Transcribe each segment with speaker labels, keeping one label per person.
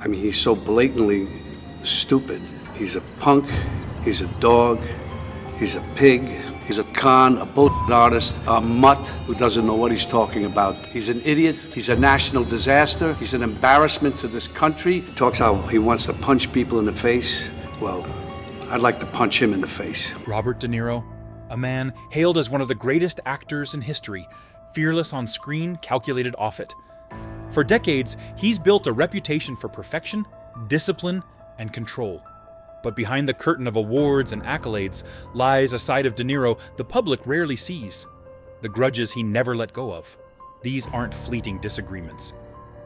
Speaker 1: I mean, he's so blatantly stupid. He's a punk, he's a dog, he's a pig, he's a con, a bullshit artist, a mutt who doesn't know what he's talking about. He's an idiot, he's a national disaster, he's an embarrassment to this country. He talks how he wants to punch people in the face. Well, I'd like to punch him in the face.
Speaker 2: Robert De Niro, a man hailed as one of the greatest actors in history, fearless on screen, calculated off it. For decades, he's built a reputation for perfection, discipline, and control. But behind the curtain of awards and accolades lies a side of De Niro the public rarely sees. The grudges he never let go of. These aren't fleeting disagreements.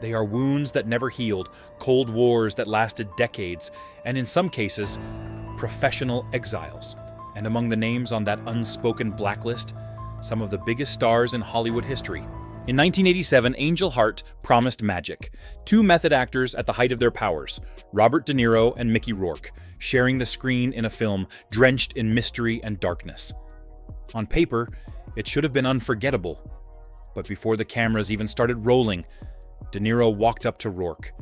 Speaker 2: They are wounds that never healed, cold wars that lasted decades, and in some cases, professional exiles. And among the names on that unspoken blacklist, some of the biggest stars in Hollywood history. In 1987, Angel Heart promised magic. Two method actors at the height of their powers, Robert De Niro and Mickey Rourke, sharing the screen in a film drenched in mystery and darkness. On paper, it should have been unforgettable. But before the cameras even started rolling, De Niro walked up to Rourke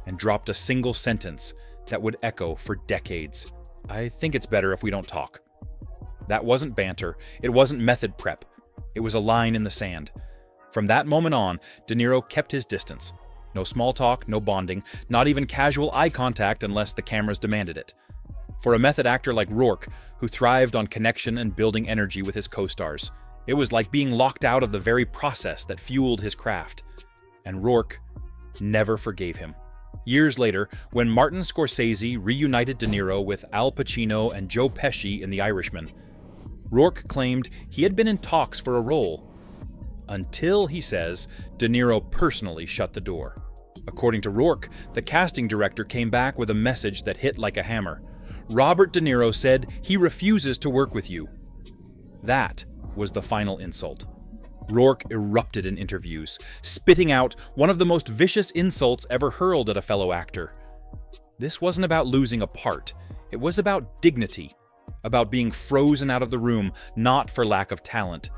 Speaker 2: and dropped a single sentence that would echo for decades. "I think it's better if we don't talk." That wasn't banter. It wasn't method prep. It was a line in the sand. From that moment on, De Niro kept his distance. No small talk, no bonding, not even casual eye contact unless the cameras demanded it. For a method actor like Rourke, who thrived on connection and building energy with his co-stars, it was like being locked out of the very process that fueled his craft. And Rourke never forgave him. Years later, when Martin Scorsese reunited De Niro with Al Pacino and Joe Pesci in The Irishman, Rourke claimed he had been in talks for a role, until, he says, De Niro personally shut the door. According to Rourke, the casting director came back with a message that hit like a hammer. Robert De Niro said he refuses to work with you. That was the final insult. Rourke erupted in interviews, spitting out one of the most vicious insults ever hurled at a fellow actor. This wasn't about losing a part. It was about dignity, about being frozen out of the room, not for lack of talent,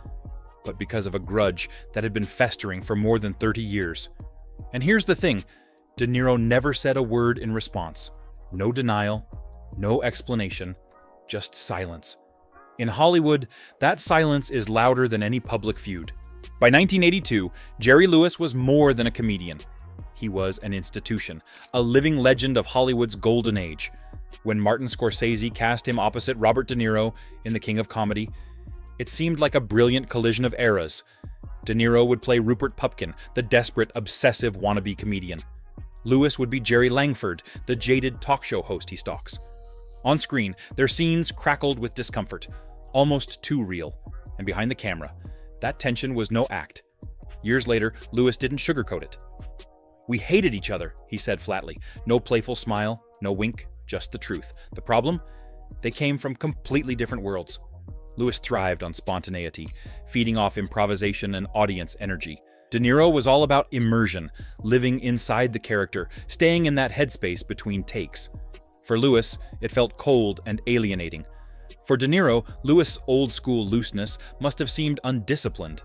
Speaker 2: but because of a grudge that had been festering for more than 30 years. And here's the thing, De Niro never said a word in response. No denial, no explanation, just silence. In Hollywood, that silence is louder than any public feud. By 1982, Jerry Lewis was more than a comedian. He was an institution, a living legend of Hollywood's golden age. When Martin Scorsese cast him opposite Robert De Niro in The King of Comedy, it seemed like a brilliant collision of eras. De Niro would play Rupert Pupkin, the desperate, obsessive wannabe comedian. Lewis would be Jerry Langford, the jaded talk show host he stalks. On screen, their scenes crackled with discomfort, almost too real. And behind the camera, that tension was no act. Years later, Lewis didn't sugarcoat it. "We hated each other," he said flatly. No playful smile, no wink, just the truth. The problem? They came from completely different worlds. Lewis thrived on spontaneity, feeding off improvisation and audience energy. De Niro was all about immersion, living inside the character, staying in that headspace between takes. For Lewis, it felt cold and alienating. For De Niro, Lewis' old-school looseness must have seemed undisciplined.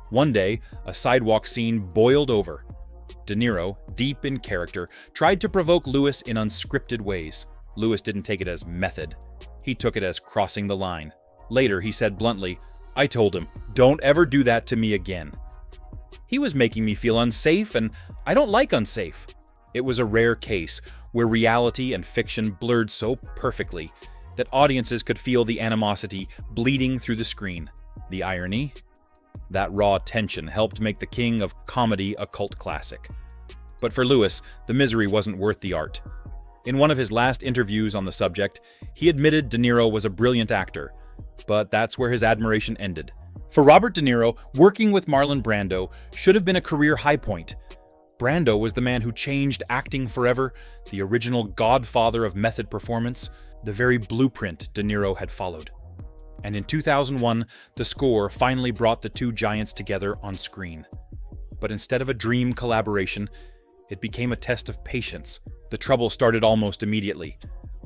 Speaker 2: One day, a sidewalk scene boiled over. De Niro, deep in character, tried to provoke Lewis in unscripted ways. Lewis didn't take it as method. He took it as crossing the line. Later, he said bluntly, "I told him, don't ever do that to me again." He was making me feel unsafe, and I don't like unsafe. It was a rare case where reality and fiction blurred so perfectly that audiences could feel the animosity bleeding through the screen. The irony? That raw tension helped make The King of Comedy a cult classic. But for Lewis, the misery wasn't worth the art. In one of his last interviews on the subject, he admitted De Niro was a brilliant actor, but that's where his admiration ended. For Robert De Niro, working with Marlon Brando should have been a career high point. Brando was the man who changed acting forever, the original godfather of method performance, the very blueprint De Niro had followed. And in 2001, the score finally brought the two giants together on screen. But instead of a dream collaboration, it became a test of patience. The trouble started almost immediately.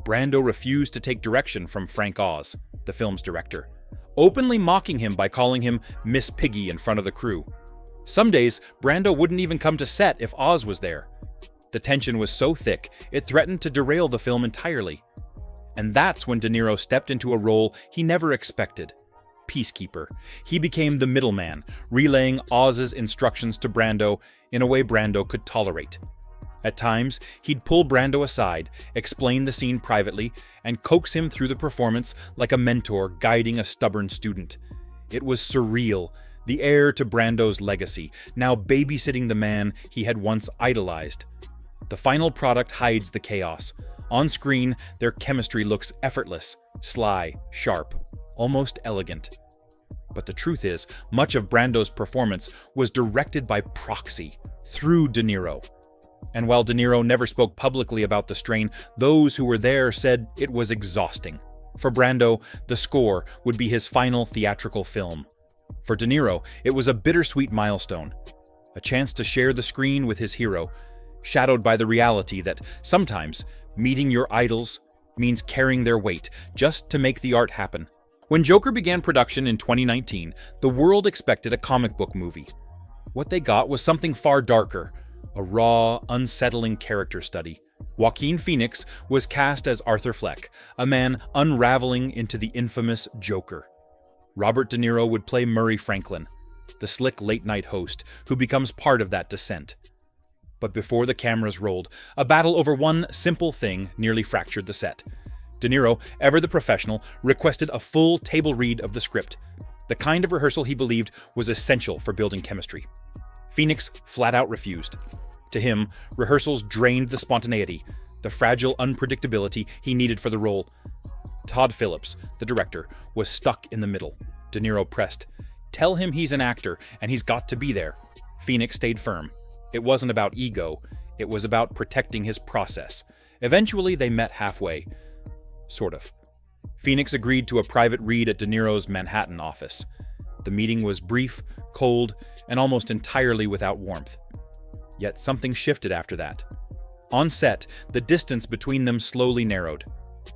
Speaker 2: Brando refused to take direction from Frank Oz, the film's director, openly mocking him by calling him Miss Piggy in front of the crew. Some days, Brando wouldn't even come to set if Oz was there. The tension was so thick, it threatened to derail the film entirely. And that's when De Niro stepped into a role he never expected. Peacekeeper. He became the middleman, relaying Oz's instructions to Brando in a way Brando could tolerate. At times, he'd pull Brando aside, explain the scene privately, and coax him through the performance like a mentor guiding a stubborn student. It was surreal, the heir to Brando's legacy, now babysitting the man he had once idolized. The final product hides the chaos. On screen, their chemistry looks effortless, sly, sharp, almost elegant. But the truth is, much of Brando's performance was directed by proxy, through De Niro. And while De Niro never spoke publicly about the strain, those who were there said it was exhausting. For Brando, the score would be his final theatrical film. For De Niro, it was a bittersweet milestone, a chance to share the screen with his hero, shadowed by the reality that sometimes meeting your idols means carrying their weight just to make the art happen. When Joker began production in 2019, the world expected a comic book movie. What they got was something far darker, a raw, unsettling character study. Joaquin Phoenix was cast as Arthur Fleck, a man unraveling into the infamous Joker. Robert De Niro would play Murray Franklin, the slick late-night host who becomes part of that descent. But before the cameras rolled, a battle over one simple thing nearly fractured the set. De Niro, ever the professional, requested a full table read of the script, the kind of rehearsal he believed was essential for building chemistry. Phoenix flat out refused. To him, rehearsals drained the spontaneity, the fragile unpredictability he needed for the role. Todd Phillips, the director, was stuck in the middle. De Niro pressed, "Tell him he's an actor and he's got to be there." Phoenix stayed firm. It wasn't about ego, it was about protecting his process. Eventually, they met halfway. Sort of. Phoenix agreed to a private read at De Niro's Manhattan office. The meeting was brief, cold, and almost entirely without warmth. Yet something shifted after that. On set, the distance between them slowly narrowed.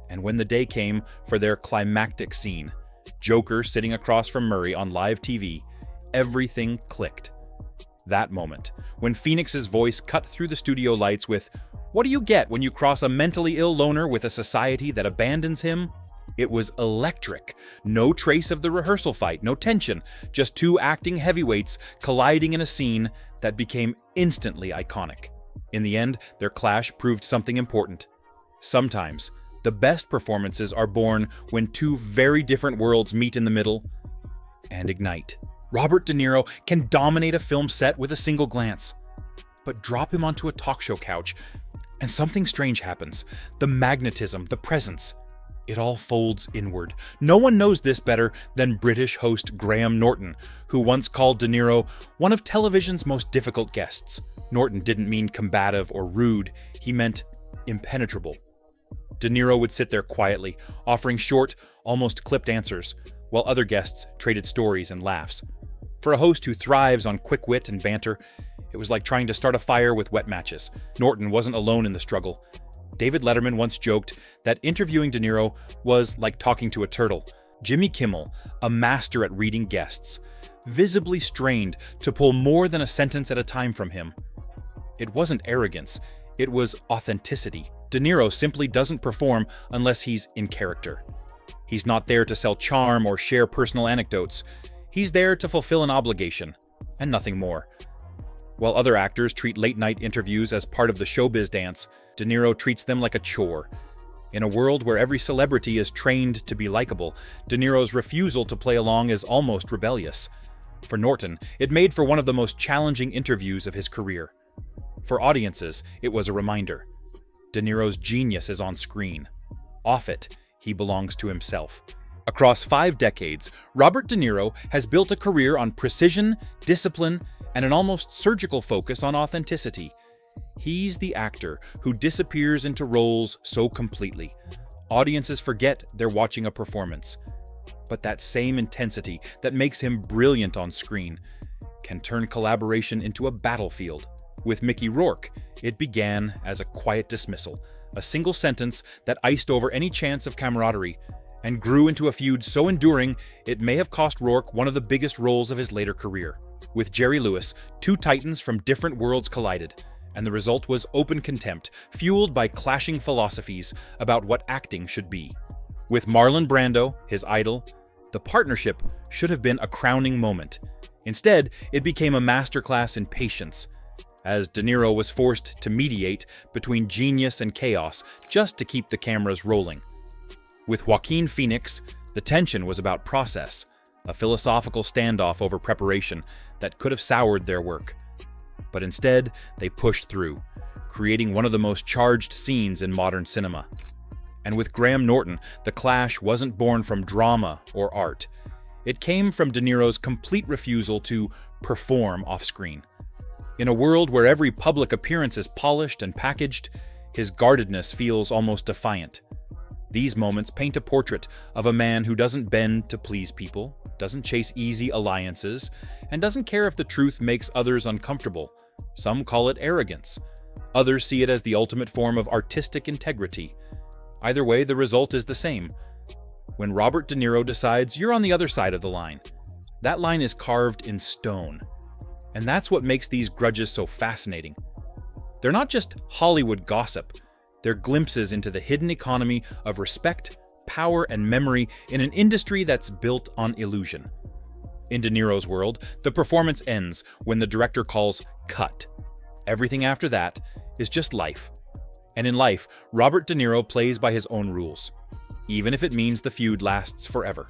Speaker 2: And when the day came for their climactic scene, Joker sitting across from Murray on live TV, everything clicked. That moment, when Phoenix's voice cut through the studio lights with, "What do you get when you cross a mentally ill loner with a society that abandons him?" It was electric. No trace of the rehearsal fight, no tension, just two acting heavyweights colliding in a scene that became instantly iconic. In the end, their clash proved something important. Sometimes, the best performances are born when two very different worlds meet in the middle and ignite. Robert De Niro can dominate a film set with a single glance. But drop him onto a talk show couch, and something strange happens. The magnetism, the presence. It all folds inward. No one knows this better than British host Graham Norton, who once called De Niro one of television's most difficult guests. Norton didn't mean combative or rude, he meant impenetrable. De Niro would sit there quietly, offering short, almost clipped answers, while other guests traded stories and laughs. For a host who thrives on quick wit and banter, it was like trying to start a fire with wet matches. Norton wasn't alone in the struggle. David Letterman once joked that interviewing De Niro was like talking to a turtle. Jimmy Kimmel, a master at reading guests, visibly strained to pull more than a sentence at a time from him. It wasn't arrogance, it was authenticity. De Niro simply doesn't perform unless he's in character. He's not there to sell charm or share personal anecdotes. He's there to fulfill an obligation, and nothing more. While other actors treat late-night interviews as part of the showbiz dance, De Niro treats them like a chore. In a world where every celebrity is trained to be likable, De Niro's refusal to play along is almost rebellious. For Norton, it made for one of the most challenging interviews of his career. For audiences, it was a reminder. De Niro's genius is on screen. Off it, he belongs to himself. Across 5 decades, Robert De Niro has built a career on precision, discipline, and an almost surgical focus on authenticity. He's the actor who disappears into roles so completely. Audiences forget they're watching a performance. But that same intensity that makes him brilliant on screen can turn collaboration into a battlefield. With Mickey Rourke, it began as a quiet dismissal, a single sentence that iced over any chance of camaraderie, and grew into a feud so enduring it may have cost Rourke one of the biggest roles of his later career. With Jerry Lewis, two titans from different worlds collided, and the result was open contempt, fueled by clashing philosophies about what acting should be. With Marlon Brando, his idol, the partnership should have been a crowning moment. Instead, it became a masterclass in patience, as De Niro was forced to mediate between genius and chaos just to keep the cameras rolling. With Joaquin Phoenix, the tension was about process, a philosophical standoff over preparation that could have soured their work. But instead, they pushed through, creating one of the most charged scenes in modern cinema. And with Graham Norton, the clash wasn't born from drama or art. It came from De Niro's complete refusal to perform off-screen. In a world where every public appearance is polished and packaged, his guardedness feels almost defiant. These moments paint a portrait of a man who doesn't bend to please people, doesn't chase easy alliances, and doesn't care if the truth makes others uncomfortable. Some call it arrogance. Others see it as the ultimate form of artistic integrity. Either way, the result is the same. When Robert De Niro decides you're on the other side of the line, that line is carved in stone. And that's what makes these grudges so fascinating. They're not just Hollywood gossip. They're glimpses into the hidden economy of respect, power, and memory in an industry that's built on illusion. In De Niro's world, the performance ends when the director calls cut. Everything after that is just life. And in life, Robert De Niro plays by his own rules, even if it means the feud lasts forever.